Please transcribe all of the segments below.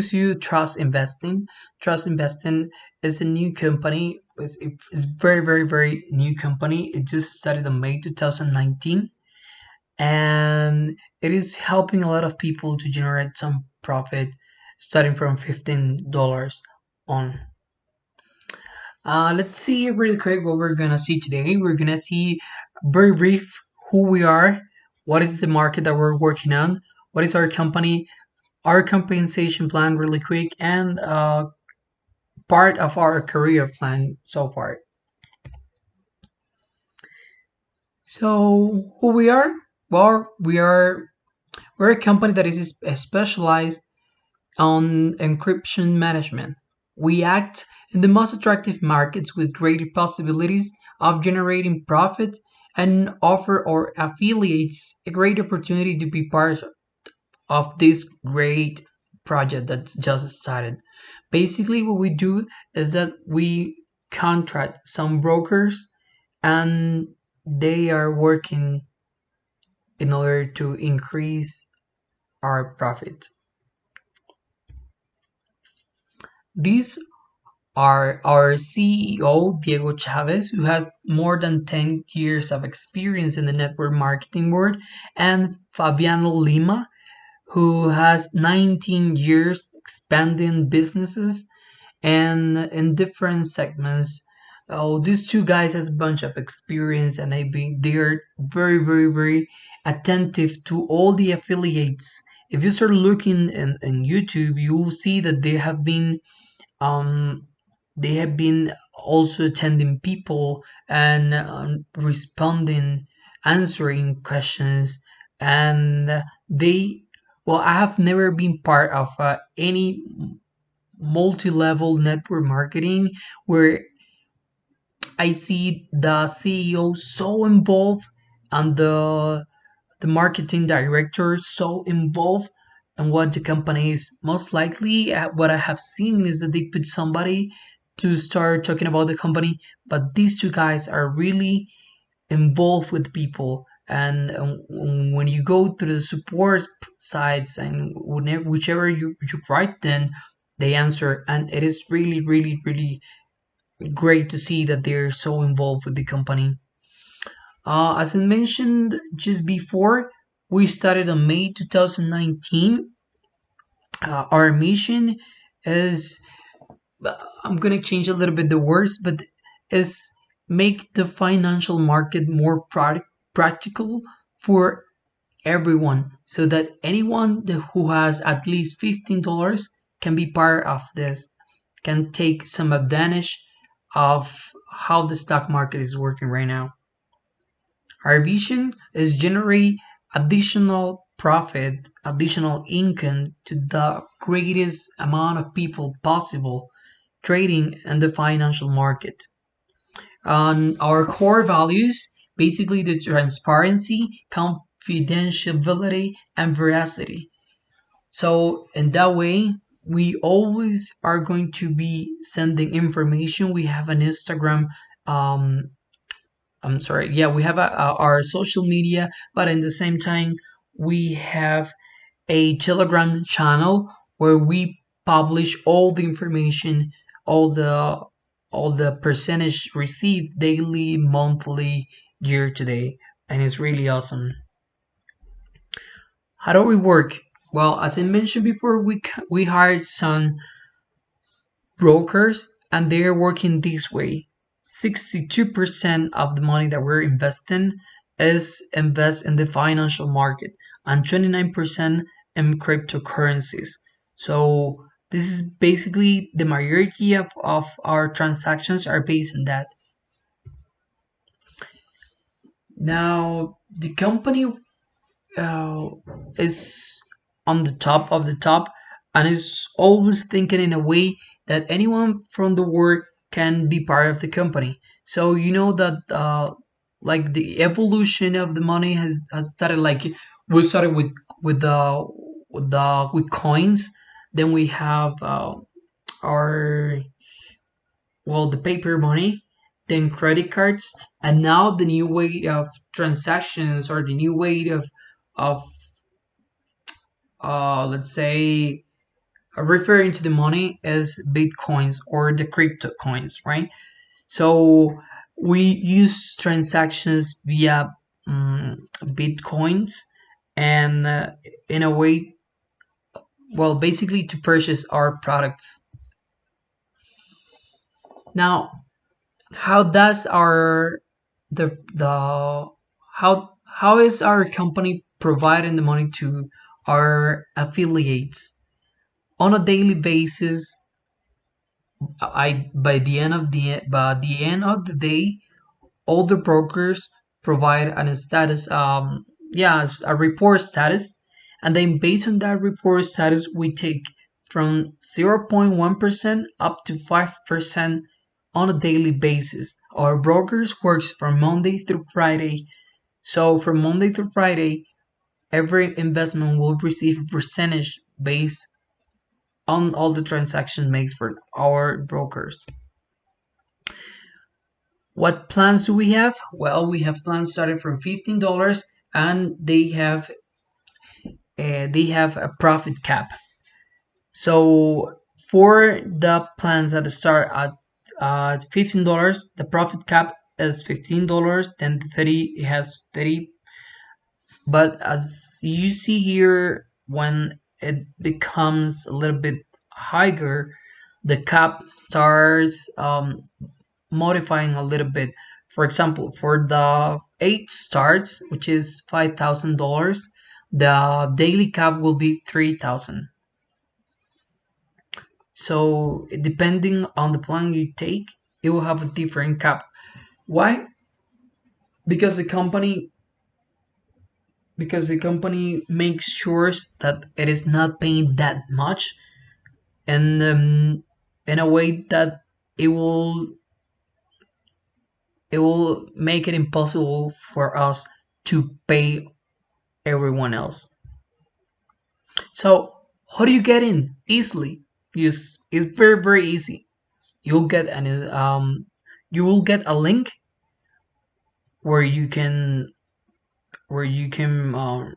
introduce you Trust Investing. Trust Investing is a new company. It's very new company. It just started in May 2019, and it is helping a lot of people to generate some profit starting from $15 on. Let's see really quick what we're gonna see today. We're gonna see very brief who we are, what is the market that we're working on, what is our company, our compensation plan really quick, and part of our career plan so far. So who we are? Well, we're a company that is specialized on encryption management. We act in the most attractive markets with greater possibilities of generating profit and offer our affiliates a great opportunity to be part of this great project that just started. Basically, what we do is that we contract some brokers and they are working in order to increase our profit. These are our CEO, Diego Chavez, who has more than 10 years of experience in the network marketing world, and Fabiano Lima, who has 19 years expanding businesses and in different segments. Oh, these two guys has a bunch of experience, and they're very attentive to all the affiliates. If you start looking in YouTube, you will see that um, they have been also attending people and responding, answering questions, and they. Well, I have never been part of any multi-level network marketing where I see the CEO so involved and the marketing director so involved in what the company is. Most likely, what I have seen is that they put somebody to start talking about the company, but these two guys are really involved with people. And when you go to the support sites and whichever you write, then they answer, and it is really great to see that they're so involved with the company. As I mentioned just before, we started in May 2019. Our mission is, I'm gonna change a little bit the words, but is make the financial market more practical for everyone, so that anyone who has at least $15 can be part of this, can take some advantage of how the stock market is working right now. Our vision is generate additional profit, additional income to the greatest amount of people possible trading in the financial market. On our core values, basically the transparency, confidentiality, and veracity. So in that way, we always are going to be sending information. We have an Instagram, I'm sorry, yeah, we have our social media, but in the same time, we have a Telegram channel where we publish all the information, all the percentage received daily, monthly, year to day, and it's really awesome. How do we work? Well, as I mentioned before, we hired some brokers, and they're working this way. 62% of the money that we're investing is invest in the financial market, and 29% in cryptocurrencies. So this is basically the majority of our transactions are based on that. Now the company uh, is on the top of the top, and is always thinking in a way that anyone from the world can be part of the company. So you know that like the evolution of the money has started, like we started with the with coins, then we have our, well, the paper money, then credit cards, and now the new way of transactions, or the new way of let's say referring to the money as bitcoins or the crypto coins, right? So we use transactions via bitcoins, and in a way, well, basically to purchase our products. Now, how does our the how is our company providing the money to our affiliates? On a daily basis, I by the end of the day, all the brokers provide a status, a report status, and then based on that report status, we take from 0.1% up to 5% on a daily basis. Our brokers works from Monday through Friday. So from Monday through Friday, every investment will receive a percentage based on all the transaction makes for our brokers. What plans do we have? Well, we have plans starting from $15, and they have a profit cap. So for the plans that start at $15, the profit cap is $15. Then the 30, it has 30. But as you see here, when it becomes a little bit higher, the cap starts modifying a little bit. For example, for the 8 starts, which is $5,000, the daily cap will be 3,000. So depending on the plan you take, it will have a different cap. Why? Because the company makes sure that it is not paying that much, and in a way that it will it will make it impossible for us to pay everyone else. So how do you get in easily? It's very easy. You'll get an you will get a link where you can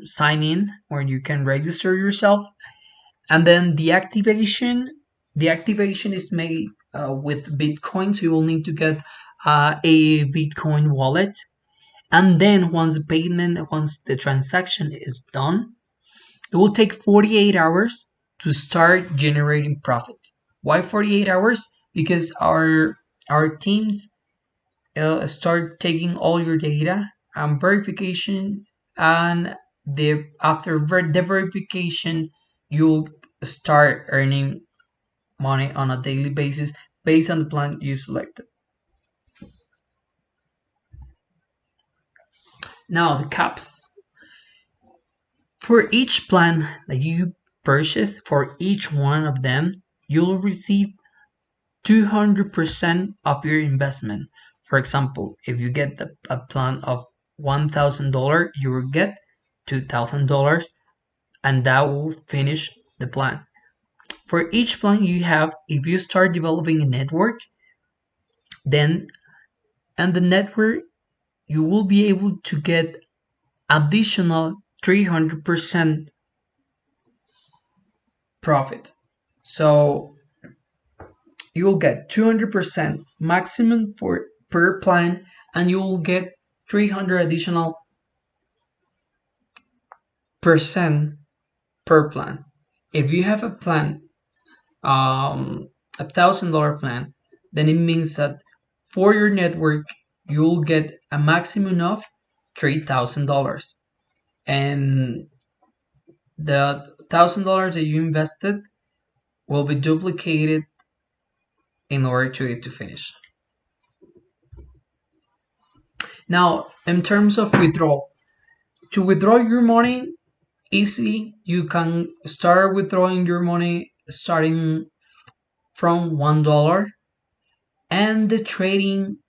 sign in, where you can register yourself, and then the activation is made with Bitcoin. So you will need to get a Bitcoin wallet, and then once the transaction is done, it will take 48 hours to start generating profit. Why 48 hours? Because our teams start taking all your data and verification, and the verification, you'll start earning money on a daily basis based on the plan you selected. Now the caps. For each plan that you purchase, for each one of them, you'll receive 200% of your investment. For example, if you get a plan of $1,000, you will get $2,000, and that will finish the plan. For each plan you have, if you start developing a network, then and the network, you will be able to get additional 300% profit. So you will get 200% maximum for per plan, and you will get 300 additional percent per plan. If you have a plan, $1,000 plan, then it means that for your network you will get a maximum of $3,000, and the $1,000 that you invested will be duplicated in order to it to finish. Now, in terms of withdrawal, to withdraw your money easily, you can start withdrawing your money starting from $1, and the trading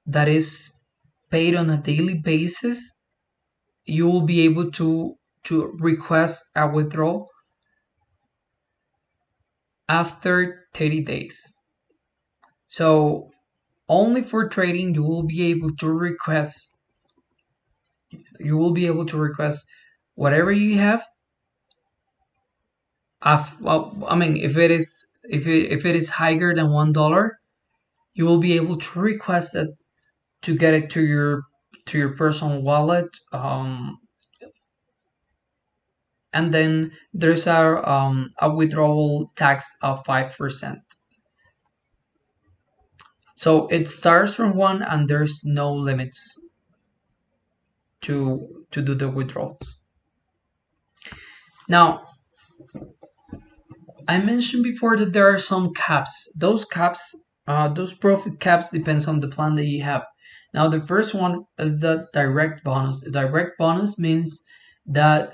that is paid on a daily basis, you will be able to request a withdrawal after 30 days. So only for trading you will be able to request whatever you have well, I mean, if it is higher than $1, you will be able to request it to get it to your personal wallet. And then there's a withdrawal tax of 5%. So it starts from one, and there's no limits to do the withdrawals. Now, I mentioned before that there are some caps. Those profit caps depends on the plan that you have. Now, the first one is the direct bonus. The direct bonus means that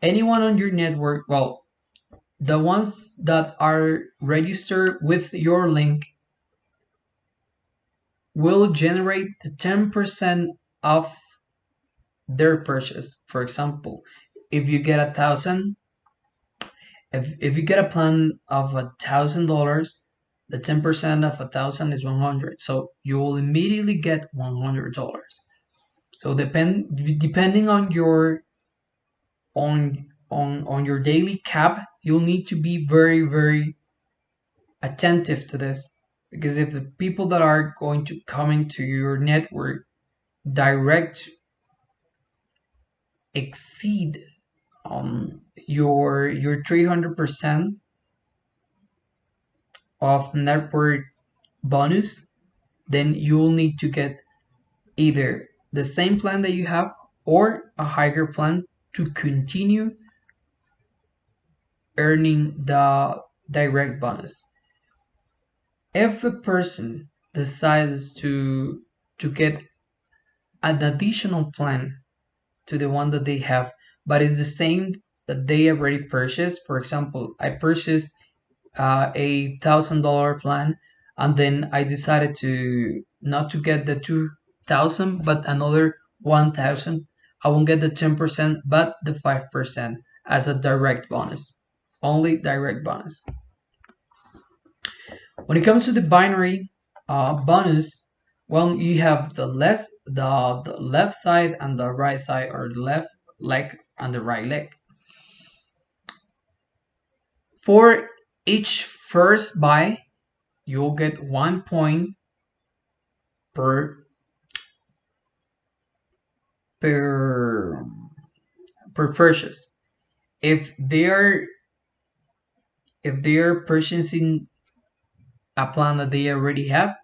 anyone on your network, well, the ones that are registered with your link will generate the 10% of their purchase. For example, if you get 1,000, if you get a plan of $1,000, the 10% of 1,000 is 100. So you will immediately get $100. So depending on your on your daily cap, you'll need to be very attentive to this, because if the people that are going to come into your network direct exceed your 300% of network bonus, then you will need to get either the same plan that you have or a higher plan to continue earning the direct bonus. If a person decides to get an additional plan to the one that they have, but it's the same that they already purchased. For example, I purchased a $1,000 plan, and then I decided to not to get the 2,000, but another 1,000. I won't get the 10%, but the 5% as a direct bonus, only direct bonus. When it comes to the binary bonus, well, you have the left side and the right side, or the left leg and the right leg. For each first buy, you'll get 1 point per per per purchase. If they're purchasing a plan that they already have,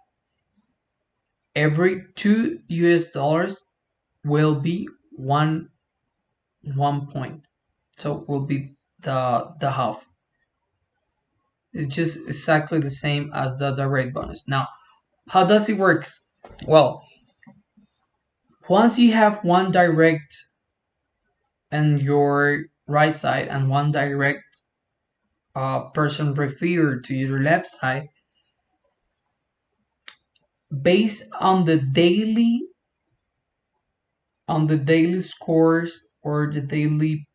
every $2 will be one point. So will be the half. It's just exactly the same as the direct bonus. Now, how does it works? Well, once you have one direct on your right side and one direct person referred to your left side, based on the daily scores or the daily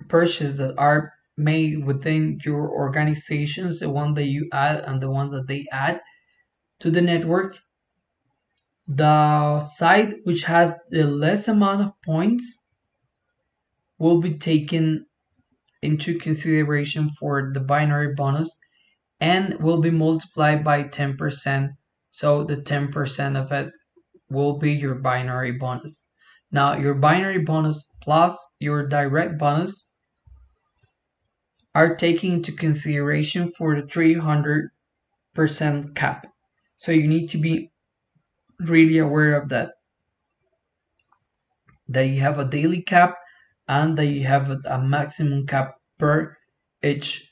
purchases that are made within your organizations, the one that you add and the ones that they add to the network, the site which has the less amount of points will be taken into consideration for the binary bonus and will be multiplied by 10%. So the 10% of it will be your binary bonus. Now, your binary bonus plus your direct bonus are taken into consideration for the 300% cap. So you need to be really aware of that you have a daily cap and that you have a maximum cap per each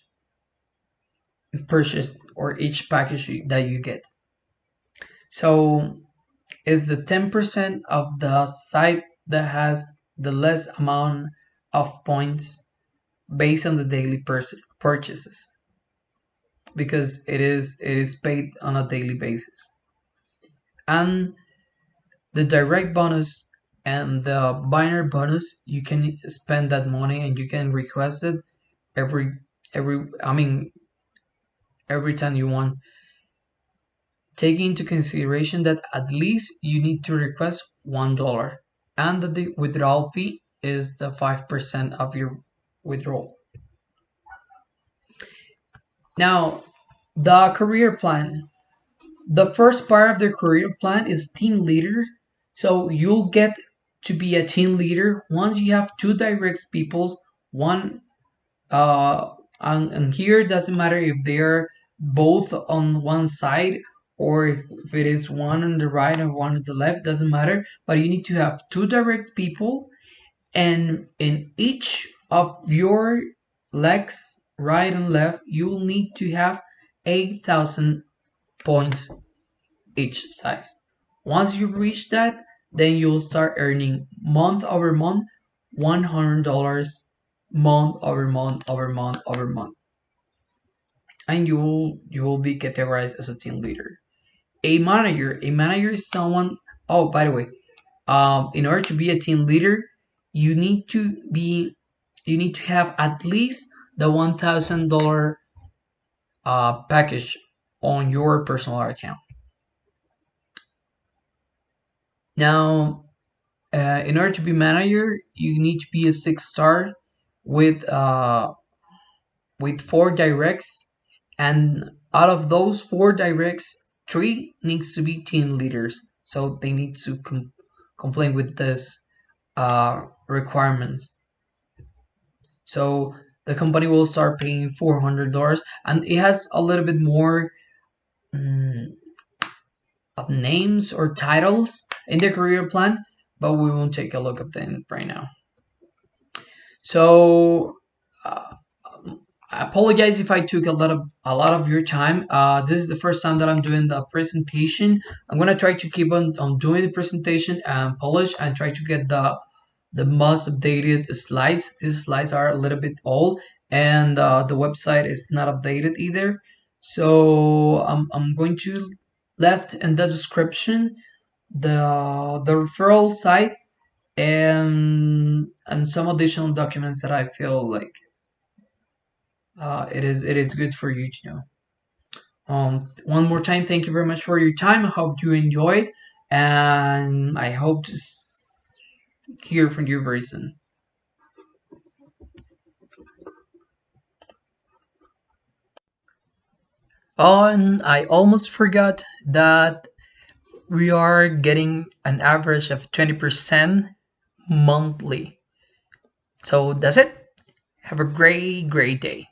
purchase or each package that you get. So it's the 10% of the site that has the less amount of points based on the daily purchases, because it is paid on a daily basis. And the direct bonus and the binary bonus, you can spend that money and you can request it every every time you want, taking into consideration that at least you need to request $1, and that the withdrawal fee is the 5% of your withdrawal. Now, the career plan. The first part of the career plan is team leader. So you'll get to be a team leader once you have two direct peoples, one and here it doesn't matter if they're both on one side or if it is one on the right and one on the left, doesn't matter. But you need to have two direct people, and in each of your legs, right and left, you will need to have 8,000 points each size. Once you reach that, then you'll start earning month over month $100 month over month over month over month, and you will be categorized as a team leader. A manager is someone. Oh, by the way, in order to be a team leader, you need to be you need to have at least the $1,000 package on your personal account. Now, in order to be manager, you need to be a 6 star with four directs, and out of those four directs, three needs to be team leaders. So they need to comply with this requirements. So the company will start paying $400, and it has a little bit more um, of names or titles in the career plan, but we won't take a look at them right now. So uh, I apologize if I took a lot of your time. This is the first time that I'm doing the presentation. I'm gonna try to keep on doing the presentation and polish and try to get the most updated slides. These slides are a little bit old, and the website is not updated either. So I'm going to left in the description the referral site and some additional documents that I feel like it is good for you to know. One more time, thank you very much for your time. I hope you enjoyed, and I hope to hear from you very soon. Oh, and I almost forgot that we are getting an average of 20% monthly. So that's it. Have a great, great day.